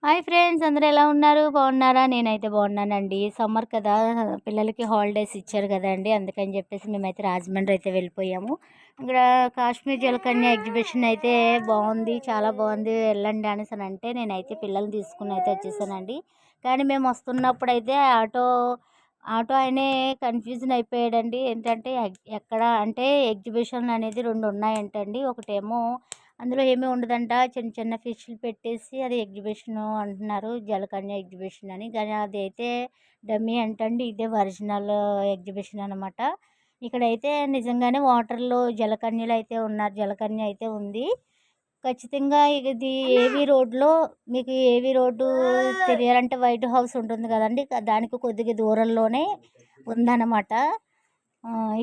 Hi friends, అందరూ ఎలా ఉన్నారు? బాగున్నారా? నేనైతే బాగున్నానండి. సమ్మర్ కదా, పిల్లలకి హాలిడేస్ ఇచ్చారు కదండి, అందుకని చెప్పేసి మేమైతే రాజమండ్రి అయితే వెళ్ళిపోయాము. ఇక్కడ కాశ్మీర్ జలకన్య ఎగ్జిబిషన్ అయితే బాగుంది, చాలా బాగుంది, వెళ్ళండి అనేసి అని అంటే నేనైతే పిల్లల్ని తీసుకుని అయితే వచ్చేసానండి. కానీ మేము వస్తున్నప్పుడు అయితే ఆటో ఆటో ఆయనే కన్ఫ్యూజన్ అయిపోయాడండి. ఏంటంటే ఎక్కడ అంటే ఎగ్జిబిషన్ అనేది రెండు ఉన్నాయంటండి. ఒకటేమో అందులో ఏమీ ఉండదంట, చిన్న చిన్న ఫిష్లు పెట్టేసి అది ఎగ్జిబిషన్ అంటున్నారు, జలకన్య ఎగ్జిబిషన్ అని. కానీ అది అయితే డమ్మీ అంటండి, ఇదే ఒరిజినల్ ఎగ్జిబిషన్ అనమాట. ఇక్కడైతే నిజంగానే వాటర్లో జలకన్యలు అయితే ఉన్నారు, జలకన్య అయితే ఉంది ఖచ్చితంగా. ఇది ఏవి రోడ్లో, మీకు ఏవి రోడ్డు తెలియాలంటే వైట్ హౌస్ ఉంటుంది కదండి, దానికి కొద్దిగా దూరంలోనే ఉందన్నమాట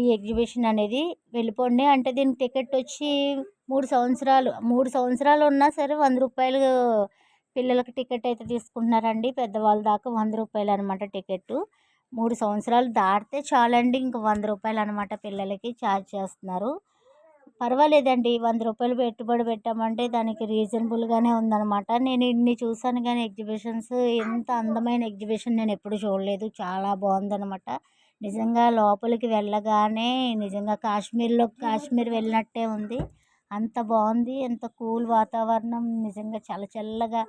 ఈ ఎగ్జిబిషన్ అనేది. వెళ్ళిపోండి అంటే దీని టికెట్ వచ్చి 3 సంవత్సరాలు ఉన్నా సరే 100 రూపాయలు పిల్లలకి టికెట్ అయితే తీసుకుంటున్నారండి. పెద్దవాళ్ళ దాకా 100 రూపాయలు అనమాట టికెట్. 3 సంవత్సరాలు దాటితే చాలండి, ఇంక 100 రూపాయలు అనమాట పిల్లలకి ఛార్జ్ చేస్తున్నారు. పర్వాలేదండి, 100 రూపాయలు పెట్టుబడి పెట్టామంటే దానికి రీజనబుల్గానే ఉందన్నమాట. నేను ఇన్ని చూసాను కానీ ఎగ్జిబిషన్స్, ఎంత అందమైన ఎగ్జిబిషన్ నేను ఎప్పుడు చూడలేదు, చాలా బాగుందన్నమాట. నిజంగా లోపలికి వెళ్ళగానే నిజంగా కాశ్మీర్ వెళ్ళినట్టే ఉంది. అంత బాగుంది, ఎంత కూల్ వాతావరణం, నిజంగా చాలా చల్లగా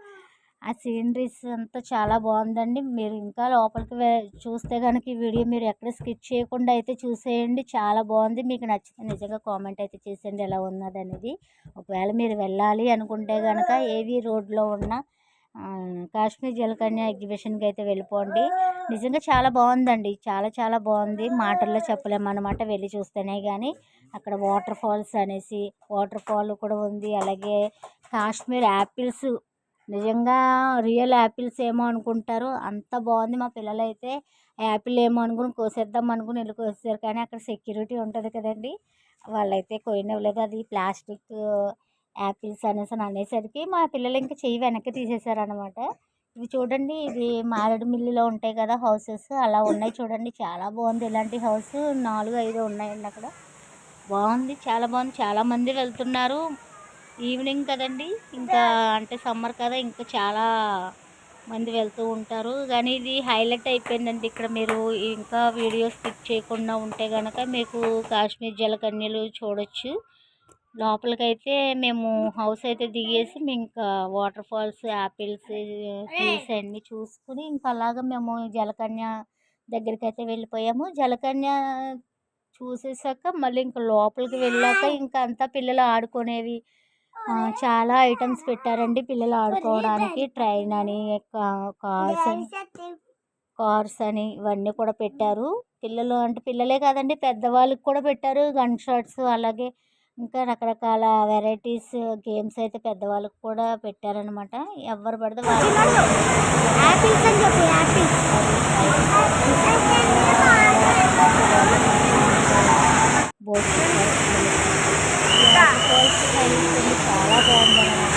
ఆ సీనరీస్ అంతా చాలా బాగుందండి. మీరు ఇంకా లోపలికి చూస్తే కనుక ఈ వీడియో మీరు ఎక్కడ స్కిప్ చేయకుండా అయితే చూసేయండి, చాలా బాగుంది. మీకు నచ్చితే నిజంగా కామెంట్ అయితే చేసేయండి ఎలా ఉన్నది అనేది. ఒకవేళ మీరు వెళ్ళాలి అనుకుంటే కనుక ఏవి రోడ్లో ఉన్న కాశ్మీర్ జలకన్య ఎగ్జిబిషన్కి అయితే వెళ్ళిపోండి. నిజంగా చాలా బాగుందండి, చాలా చాలా బాగుంది, మాటల్లో చెప్పలేమన్నమాట వెళ్ళి చూస్తేనే కానీ. అక్కడ వాటర్ ఫాల్స్ అనేసి వాటర్ ఫాల్ కూడా ఉంది. అలాగే కాశ్మీర్ యాపిల్స్, నిజంగా రియల్ యాపిల్స్ ఏమో అనుకుంటారు, అంత బాగుంది. మా పిల్లలైతే యాపిల్ ఏమో అనుకుని కోసేద్దాం అనుకుని వెళ్ళి కోసేసారు, కానీ అక్కడ సెక్యూరిటీ ఉంటుంది కదండి, వాళ్ళైతే కోయనివ్వలేదు. అది ప్లాస్టిక్ యాపిల్స్ అనేసరికి మా పిల్లలు ఇంకా చెయ్యి వెనక్కి తీసేశారనమాట. ఇవి చూడండి, ఇది మారేడుమిల్లిలో ఉంటాయి కదా హౌసెస్, అలా ఉన్నాయి చూడండి, చాలా బాగుంది. ఇలాంటి హౌస్ 4-5 ఉన్నాయండి అక్కడ. బాగుంది, చాలా బాగుంది, చాలామంది వెళ్తున్నారు. ఈవినింగ్ కదండి, ఇంకా అంటే సమ్మర్ కదా, ఇంకా చాలా మంది వెళ్తూ ఉంటారు. కానీ ఇది హైలైట్ అయిపోయిందండి ఇక్కడ. మీరు ఇంకా వీడియో స్కిప్ చేయకుండా ఉంటే కనుక మీకు కాశ్మీర్ జలకన్యలు చూడొచ్చు. లోపలికైతే మేము హౌస్ అయితే దిగేసి మేము ఇంకా వాటర్ ఫాల్స్, యాపిల్స్, ట్రీస్ అన్నీ చూసుకుని ఇంకా అలాగా మేము జలకన్య దగ్గరికి అయితే వెళ్ళిపోయాము. జలకన్య చూసేసాక మళ్ళీ ఇంకా లోపలికి వెళ్ళాక ఇంకా అంతా పిల్లలు ఆడుకునేవి చాలా ఐటమ్స్ పెట్టారండి పిల్లలు ఆడుకోవడానికి. ట్రైన్ అని, కార్స్ అని ఇవన్నీ కూడా పెట్టారు. పిల్లలు అంటే పిల్లలే కాదండి, పెద్దవాళ్ళకి కూడా పెట్టారు. గన్ షాట్స్, అలాగే ఇంకా రకరకాల వెరైటీస్ గేమ్స్ అయితే పెద్దవాళ్ళకి కూడా పెట్టారనమాట. ఎవరు పడితే వాళ్ళు బోట్ చాలా బాగుందన్నమాట.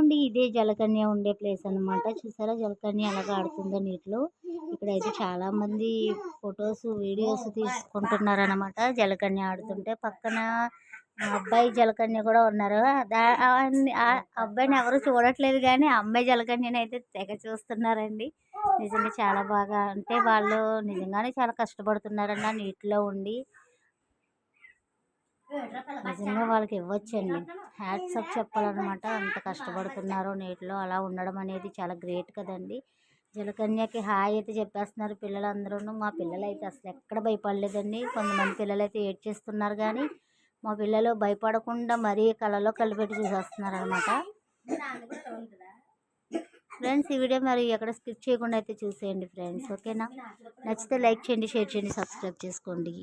ఇదిగోండి ఇదే జలకన్య ఉండే ప్లేస్ అనమాట. చూసారా జలకన్య ఎలాగ ఆడుతుందో నీటిలో. ఇక్కడైతే చాలా మంది ఫొటోస్ వీడియోస్ తీసుకుంటున్నారు అనమాట జలకన్య ఆడుతుంటే. పక్కన అబ్బాయి జలకన్య కూడా ఉన్నారు. ఆ అబ్బాయిని ఎవరు చూడట్లేదు కానీ అమ్మాయి జలకన్యని అయితే తెగ చూస్తున్నారండి. నిజంగా చాలా బాగా, అంటే వాళ్ళు నిజంగానే చాలా కష్టపడుతున్నారండి ఆ నీటిలో ఉండి. నిజంగా వాళ్ళకి ఇవ్వచ్చండి, హ్యాట్స్ ఆఫ్ చెప్పాలన్నమాట. అంత కష్టపడుతున్నారు నీటిలో, అలా ఉండడం అనేది చాలా గ్రేట్ కదండి. జలకన్యకి హాయ్ అయితే చెప్పేస్తున్నారు పిల్లలందరూ. మా పిల్లలు అయితే అసలు ఎక్కడ భయపడలేదండి. కొంతమంది పిల్లలు అయితే ఏడ్చేస్తున్నారు కానీ మా పిల్లలు భయపడకుండా మరీ కళ్ళలో కళ్ళు పెట్టి చూసేస్తున్నారు అనమాట. ఫ్రెండ్స్ ఈ వీడియో మరి ఎక్కడ స్కిప్ చేయకుండా అయితే చూసేయండి ఫ్రెండ్స్, ఓకేనా? నచ్చితే లైక్ చేయండి, షేర్ చేయండి, సబ్స్క్రైబ్ చేసుకోండి.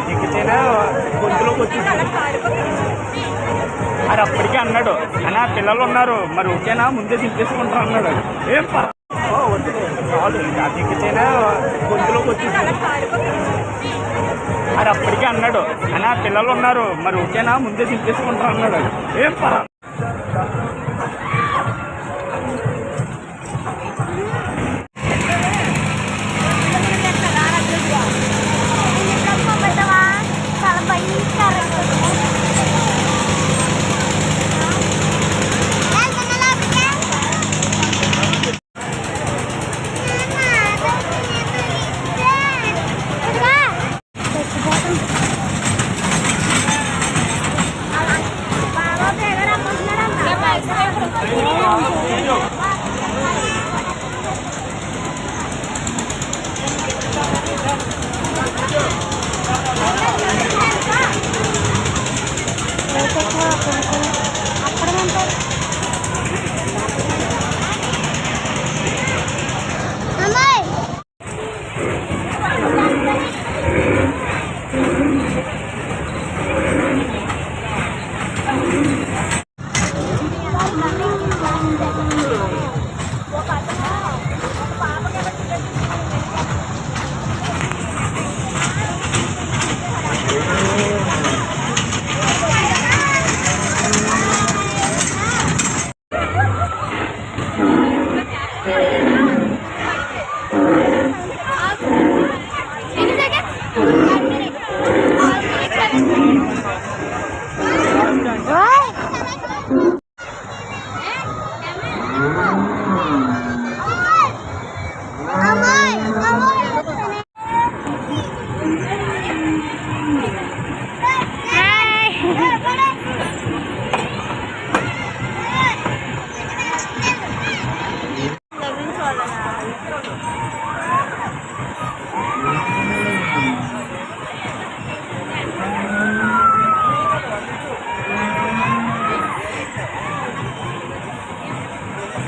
దిగితేనే గొంతులోకి వచ్చింది. అది అప్పటికే అన్నాడు, కానీ ఆ పిల్లలు ఉన్నారు మరి ఓకేనా ముందే దింపేసుకుంటారు అన్నాడు. ఏం వద్దులే చాలు, దిగితేనే గొంతులోకి వచ్చింది. అది అప్పటికే అన్నాడు, కానీ ఆ పిల్లలు ఉన్నారు మరి ఓకేనా ముందే దింపేసుకుంటారు అన్నాడు. ఏం పరా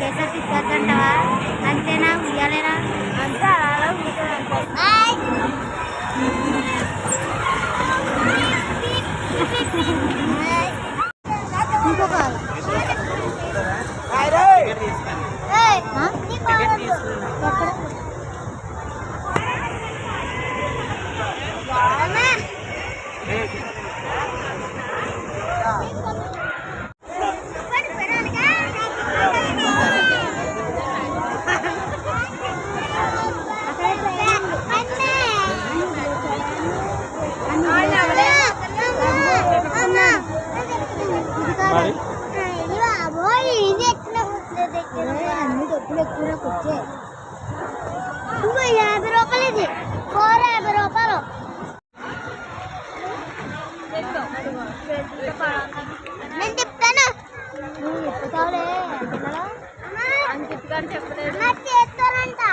ఒకేసారి తిప్పేద్దంటావా? అంతేనా? ఉయ్యాలేనా? అంతే అలా ఇంకొక అన్ని డబ్బులు ఎక్కువ వచ్చే 50 రూపాయలు ఇది 50 రూపాయలు నేను చెప్తాను నువ్వు చెప్తావులే చేస్తానంట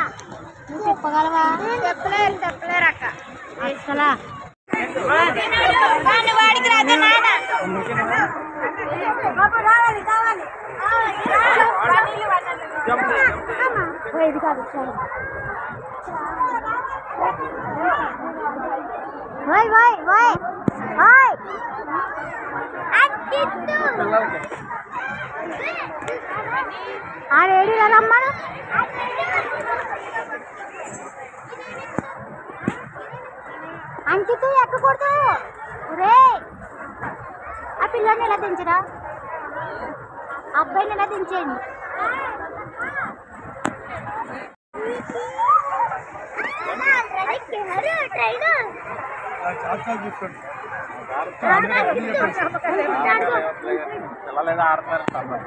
నువ్వు చెప్పగలవా చెప్పలేరు అక్క అసలా వాడికి రాదు ఇది కాదు ఆడేడి రమ్మను అంకితు ఎక్కకూడదు రే ఆ పిల్లని ఎలా దించరా అబ్బాయిని ఎలా దించేయండి పిల్లలు ఆడుతున్నారు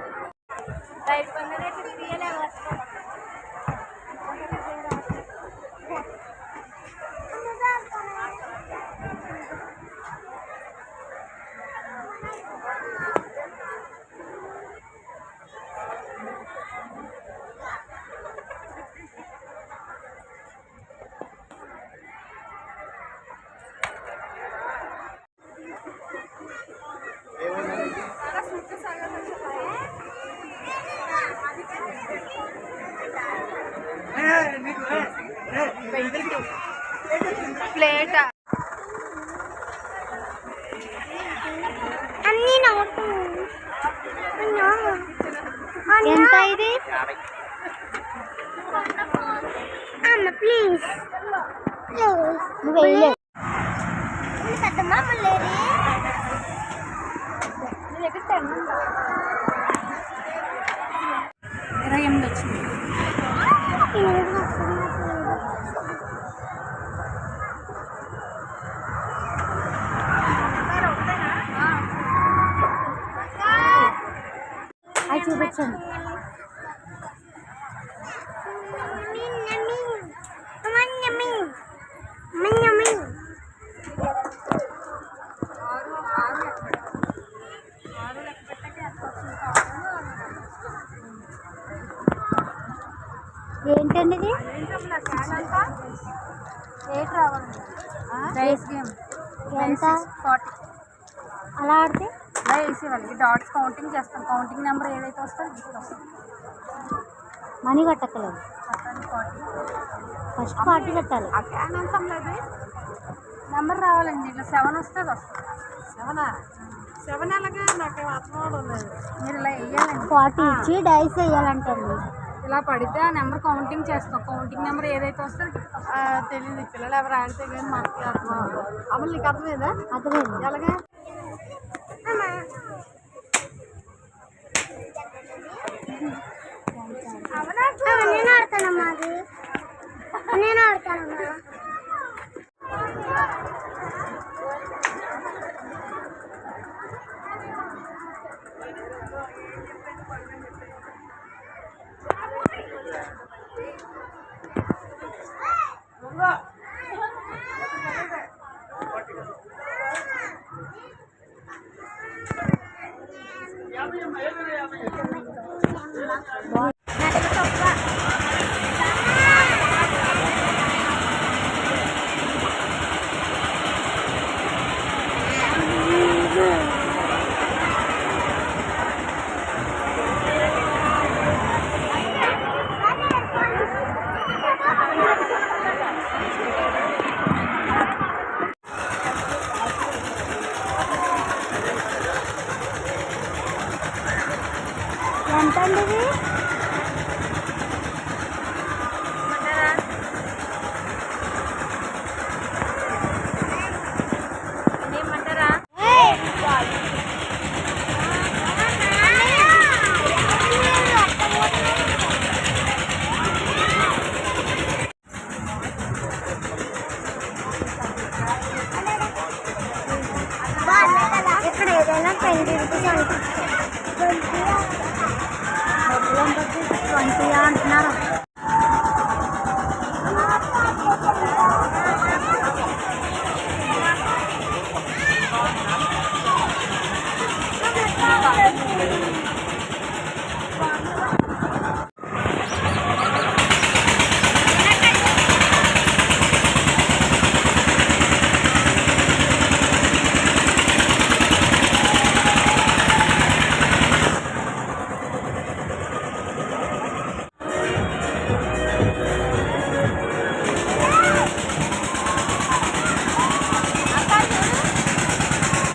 ప్లేట్ అన్నీ నవ్వుతూ ఎంత ఇది అమ్మ ప్లీజ్ నువ్వు వెళ్ళే పెద్దమ్మ లేదు నీ దగ్గర 28 వచ్చింది అవి చూపించండి ఏంటండి ఇది రేట్ రావాలి రైస్ గేమ్ ఎంత 40 అలా ఆడితే అలా వేసేవాళ్ళకి డాట్స్ కౌంటింగ్ చేస్తాం కౌంటింగ్ నెంబర్ ఏదైతే వస్తుందో గిఫ్ట్ వస్తుంది మనీ కట్టక్కలేదు ఫస్ట్ 40 పెట్టాలి నెంబర్ రావాలండి ఇట్లా 7 వస్తే వస్తుంది 7 అలాగే నాకు అర్థం లేదు మీరు ఇలా వేయాలండి 40 ఇచ్చి డైస్ వేయాలంటండి ఇలా పడితే ఆ నెంబర్ కౌంటింగ్ చేస్తాం కౌంటింగ్ నెంబర్ ఏదైతే వస్తుందో తెలియదు పిల్లలు ఎవరు ఆడితే కానీ మనకి అర్థం అమలు నీకు అర్థమైందా అర్థమైంది ఎలాగే నేను ఆడతానమ్మా అది నేను ఆడతానమ్మా బాగుంది